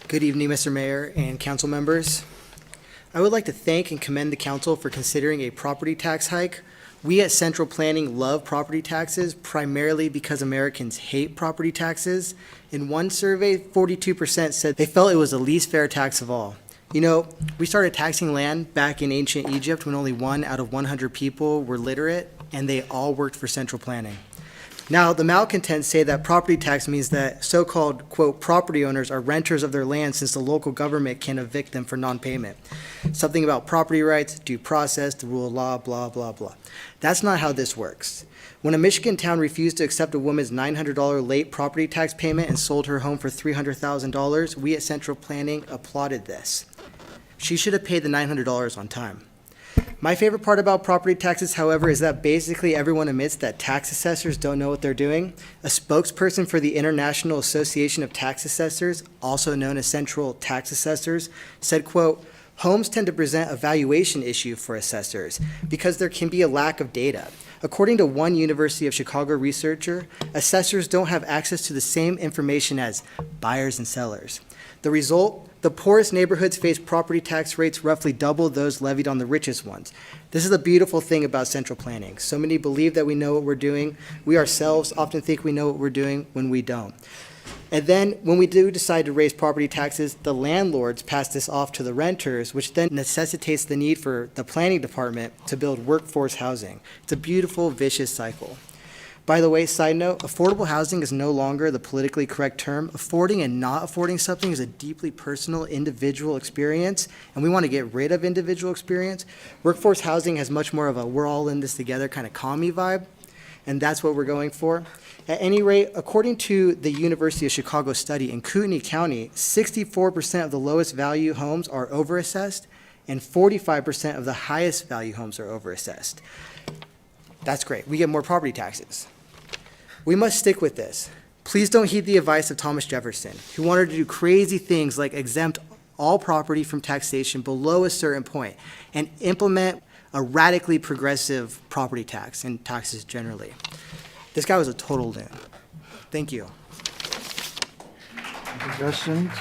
Good evening, Mr. Mayor and council members. I would like to thank and commend the council for considering a property tax hike. We at Central Planning love property taxes primarily because Americans hate property taxes. In one survey, 42% said they felt it was the least fair tax of all. You know, we started taxing land back in ancient Egypt when only 1 out of 100 people were literate, and they all worked for Central Planning. Now, the malcontents say that property tax means that so-called, quote, property owners are renters of their land since the local government can evict them for non-payment. Something about property rights, due process, the rule of law, blah, blah, blah. That's not how this works. When a Michigan town refused to accept a woman's $900 late property tax payment and sold her home for $300,000, we at Central Planning applauded this. She should have paid the $900 on time. My favorite part about property taxes, however, is that basically everyone admits that tax assessors don't know what they're doing. A spokesperson for the International Association of Tax Assessors, also known as Central Tax Assessors, said, quote, homes tend to present a valuation issue for assessors because there can be a lack of data. According to one University of Chicago researcher, assessors don't have access to the same information as buyers and sellers. The result, the poorest neighborhoods face property tax rates roughly double those levied on the richest ones. This is the beautiful thing about central planning. So many believe that we know what we're doing. We ourselves often think we know what we're doing when we don't. And then when we do decide to raise property taxes, the landlords pass this off to the renters, which then necessitates the need for the planning department to build workforce housing. It's a beautiful, vicious cycle. By the way, side note, affordable housing is no longer the politically correct term. Affording and not affording something is a deeply personal, individual experience, and we want to get rid of individual experience. Workforce housing has much more of a we're all in this together kind of commie vibe, and that's what we're going for. At any rate, according to the University of Chicago study, in Kootenai County, 64% of the lowest value homes are overassessed, and 45% of the highest value homes are overassessed. That's great. We get more property taxes. We must stick with this. Please don't heed the advice of Thomas Jefferson, who wanted to do crazy things like exempt all property from taxation below a certain point and implement a radically progressive property tax and taxes generally. This guy was a total loon. Thank you. Suggestions?